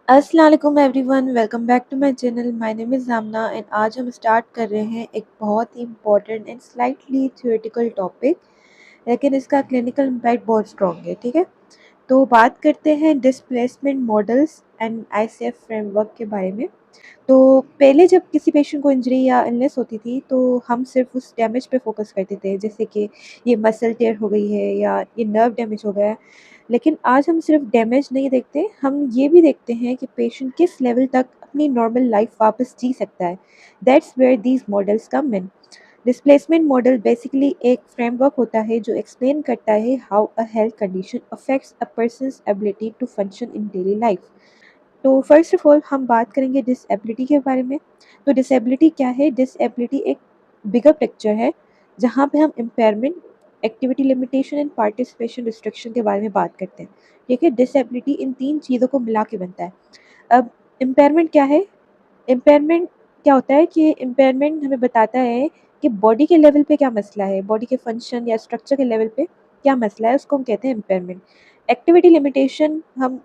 अस्सलाम वालेकुम everyone, welcome back to my channel. My name is Jamna and आज हम स्टार्ट कर रहे हैं एक बहुत ही important and slightly theoretical topic, लेकिन इसका क्लिनिकल इम्पैक्ट बहुत स्ट्रॉन्ग है। ठीक है, तो बात करते हैं displacement models and ICF framework के बारे में। तो पहले जब किसी पेशेंट को इंजरी या इलनेस होती थी तो हम सिर्फ उस डैमेज पे फोकस करते थे, जैसे कि ये मसल टेयर हो गई है या ये नर्व डैमेज हो गया है। लेकिन आज हम सिर्फ डैमेज नहीं देखते, हम ये भी देखते हैं कि पेशेंट किस लेवल तक अपनी नॉर्मल लाइफ वापस जी सकता है। That's where these models come in. Displacement model basically एक फ्रेमवर्क होता है जो एक्सप्लेन करता है how a health condition affects a person's ability to function in daily life. तो फर्स्ट ऑफ ऑल हम बात करेंगे डिसेबिलिटी के बारे में। तो डिसेबिलिटी क्या है? डिसेबिलिटी एक बिगर पिक्चर है जहाँ पे हम impairment, activity limitation and participation restriction के बारे में बात करते हैं। ठीक है, डिसेबिलिटी इन तीन चीज़ों को मिला के बनता है। अब इम्पेयरमेंट क्या है? इम्पेयरमेंट क्या होता है कि इम्पेयरमेंट हमें बताता है कि बॉडी के लेवल पे क्या मसला है, बॉडी के फंक्शन या स्ट्रक्चर के लेवल पे क्या मसला है, उसको हम कहते हैं इम्पेयरमेंट। एक्टिविटी लिमिटेशन हम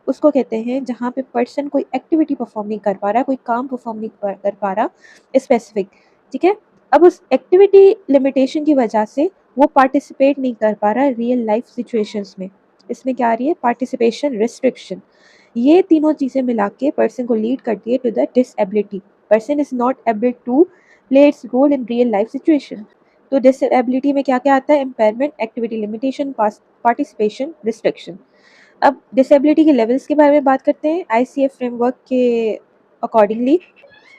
उसको कहते हैं जहाँ पे पर्सन कोई एक्टिविटी परफॉर्म नहीं कर पा रहा, कोई काम परफॉर्म नहीं कर पा रहा स्पेसिफिक। ठीक है, अब उस एक्टिविटी लिमिटेशन की वजह से वो पार्टिसिपेट नहीं कर पा रहा रियल लाइफ सिचुएशंस में। इसमें क्या आ रही है? Participation restriction. ये तीनों चीज़ें मिला के पर्सन को लीड करती है to the disability. Person is not able to play its role in real life situation. तो डिसएबिलिटी में क्या क्या आता है? Impairment, activity limitation, participation restriction. अब डिसेबिलिटी के लेवल्स के बारे में बात करते हैं आईसीएफ फ्रेमवर्क के अकॉर्डिंगली।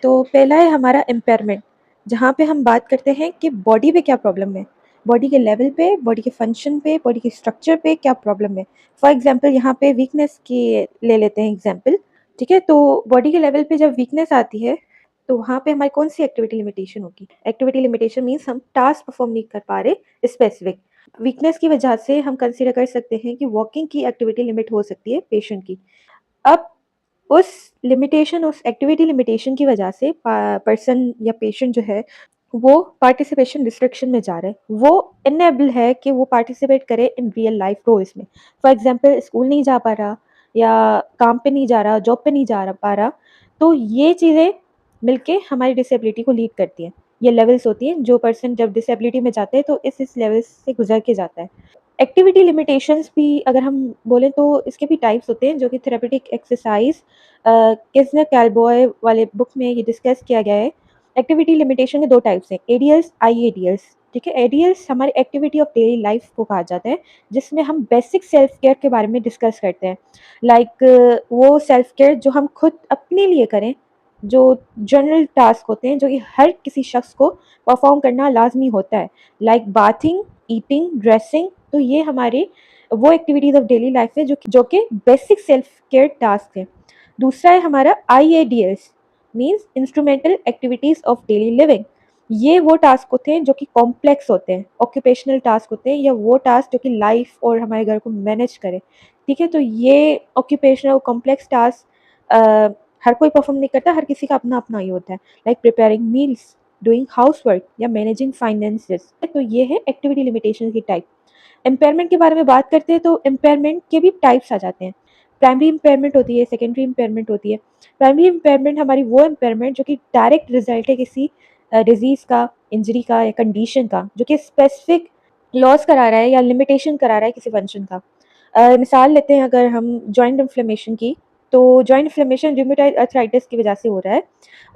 तो पहला है हमारा इम्पेयरमेंट, जहाँ पे हम बात करते हैं कि बॉडी पे क्या प्रॉब्लम है, बॉडी के लेवल पे, बॉडी के फंक्शन पे, बॉडी के स्ट्रक्चर पे क्या प्रॉब्लम है। फॉर एग्जांपल यहाँ पे वीकनेस की ले लेते हैं एग्जांपल। ठीक है, तो बॉडी के लेवल पे जब वीकनेस आती है तो वहाँ पे हमारी कौन सी एक्टिविटी लिमिटेशन होगी? एक्टिविटी लिमिटेशन मीन्स हम टास्क परफॉर्म नहीं कर पा रहे स्पेसिफिक। वीकनेस की वजह से हम कंसीडर कर सकते हैं कि वॉकिंग की एक्टिविटी लिमिट हो सकती है पेशेंट की। अब उस लिमिटेशन, उस एक्टिविटी लिमिटेशन की वजह से पर्सन या पेशेंट जो है वो पार्टिसिपेशन रिस्ट्रिक्शन में जा रहा है, वो इनेबल है कि वो पार्टिसिपेट करे इन रियल लाइफ रोल्स में। फॉर एग्जांपल स्कूल नहीं जा पा रहा या काम पे नहीं जा रहा, जॉब पे नहीं पा रहा। तो ये चीज़ें मिलके हमारी डिसेबिलिटी को लीड करती हैं। ये लेवल्स होती हैं, जो पर्सन जब डिसेबिलिटी में जाते हैं तो इस लेवल से गुजर के जाता है। एक्टिविटी लिमिटेशंस भी अगर हम बोलें तो इसके भी टाइप्स होते हैं, जो कि थेरेपेटिक एक्सरसाइज किसनर कैलबॉय वाले बुक में ये डिस्कस किया गया है। एक्टिविटी लिमिटेशन के दो टाइप्स हैं, एडीएल्स, आईएडीएल्स। ठीक है, एडीएल्स हमारी एक्टिविटी ऑफ डेली लाइफ को कहा जाता है, जिसमें हम बेसिक सेल्फ केयर के बारे में डिस्कस करते हैं। लाइक वो सेल्फ केयर जो हम खुद अपने लिए करें, जो जनरल टास्क होते हैं जो कि हर किसी शख्स को परफॉर्म करना लाजमी होता है, लाइक बाथिंग, ईटिंग, ड्रेसिंग। तो ये हमारे वो एक्टिविटीज ऑफ डेली लाइफ है जो कि बेसिक सेल्फ केयर टास्क है। दूसरा है हमारा आईएडीएस, means instrumental activities of daily living. ये वो टास्क होते हैं जो कि कॉम्प्लेक्स होते हैं, ऑक्यूपेशनल टास्क होते हैं, या वो टास्क जो कि लाइफ और हमारे घर को मैनेज करे। ठीक है, तो ये ऑक्यूपेशनल कॉम्प्लेक्स टास्क हर कोई परफॉर्म नहीं करता, हर किसी का अपना अपना ही होता है। Like preparing meals, doing house work या मैनेजिंग फाइनेंसेस। तो ये है एक्टिविटी लिमिटेशन की टाइप। इम्पेयरमेंट के बारे में बात करते हैं तो इम्पेयरमेंट के भी टाइप्स आ जाते हैं। प्राइमरी इम्पेयरमेंट होती है, सेकेंडरी इम्पेयरमेंट होती है। प्राइमरी इम्पेयरमेंट हमारी वो इम्पेयरमेंट जो कि डायरेक्ट रिजल्ट है किसी डिजीज का, इंजरी का या कंडीशन का, जो कि स्पेसिफिक लॉस करा रहा है या लिमिटेशन करा रहा है किसी फंक्शन का। मिसाल लेते हैं अगर हम जॉइंट इन्फ्लेमेशन की, तो जॉइंट इन्फ्लेमेशन रूमेटॉइड अर्थराइटिस की वजह से हो रहा है,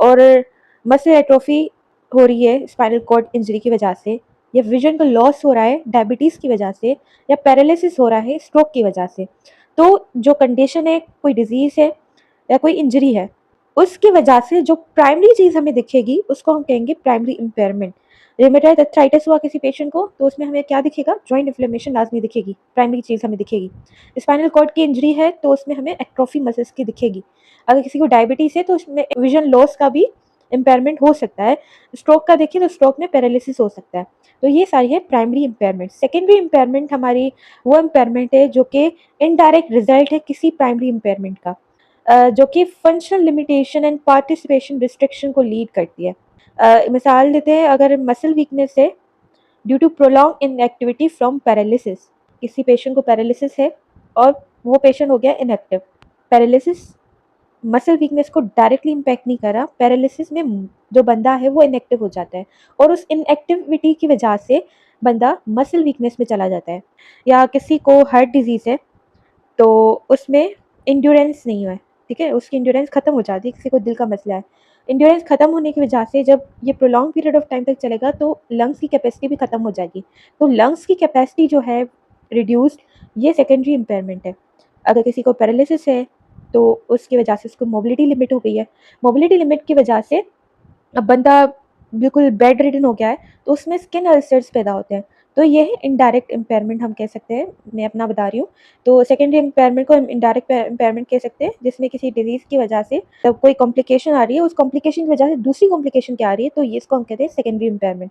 और मसल एट्रोफी हो रही है स्पाइनल कॉर्ड इंजरी की वजह से, या विजन का लॉस हो रहा है डायबिटीज़ की वजह से, या पैरालिसिस हो रहा है स्ट्रोक की वजह से। तो जो कंडीशन है, कोई डिजीज़ है या कोई इंजरी है, उसकी वजह से जो प्राइमरी चीज़ हमें दिखेगी उसको हम कहेंगे प्राइमरी इम्पेयरमेंट। रूमेटॉइड अर्थराइटिस हुआ किसी पेशेंट को तो उसमें हमें क्या दिखेगा? जॉइंट इन्फ्लेमेशन लाजमी दिखेगी, प्राइमरी चीज़ हमें दिखेगी। स्पाइनल कॉर्ड की इंजरी है तो उसमें हमें एट्रोफी मसल्स की दिखेगी। अगर किसी को डायबिटीज़ है तो उसमें विजन लॉस का भी इम्पेयरमेंट हो सकता है। स्ट्रोक का देखें तो स्ट्रोक में पैरालिसिस हो सकता है। तो ये सारी है प्राइमरी इम्पेयरमेंट। सेकेंडरी इम्पेयरमेंट हमारी वो इम्पेयरमेंट है जो कि इनडायरेक्ट रिजल्ट है किसी प्राइमरी इम्पेयरमेंट का, जो कि functional limitation and participation restriction को लीड करती है। मिसाल देते हैं, अगर मसल वीकनेस है due to prolong inactivity from paralysis, किसी पेशेंट को पैरालिसिस है और वो पेशेंट हो गया इनएक्टिव। पैरालिसिस मसल वीकनेस को डायरेक्टली इम्पैक्ट नहीं कर रहा, पैरालिसिस में जो बंदा है वो इनएक्टिव हो जाता है और उस इनएक्टिविटी की वजह से बंदा मसल वीकनेस में चला जाता है। या किसी को हार्ट डिजीज़ है तो उसमें इंड्योरेंस नहीं है, ठीक है, उसकी इंड्योरेंस खत्म हो जाती है। किसी को दिल का मसला है, इंड्योरेंस खत्म होने की वजह से जब ये प्रोलॉन्ग पीरियड ऑफ टाइम तक चलेगा तो लंग्स की कैपेसिटी भी खत्म हो जाएगी। तो लंग्स की कैपेसिटी जो है रिड्यूस्ड, ये सेकेंडरी इम्पेयरमेंट है। अगर किसी को पैरालिसिस है तो उसकी वजह से उसको मोबिलिटी लिमिट हो गई है, मोबिलिटी लिमिट की वजह से अब बंदा बिल्कुल बेड रिडन हो गया है, तो उसमें स्किन अल्सर्स पैदा होते हैं। तो ये है इनडायरेक्ट इम्पेयरमेंट हम कह सकते हैं, मैं अपना बता रही हूँ। तो सेकेंडरी इम्पेयरमेंट को हम इनडायरेक्ट इम्पेयरमेंट कह सकते हैं, जिसमें किसी डिजीज़ की वजह से जब कोई कॉम्प्लिकेशन आ रही है, उस कॉम्प्लिकेशन की वजह से दूसरी कॉम्प्लिकेशन क्या आ रही है, तो ये इसको हम कहते हैं सेकेंडरी इम्पेयरमेंट।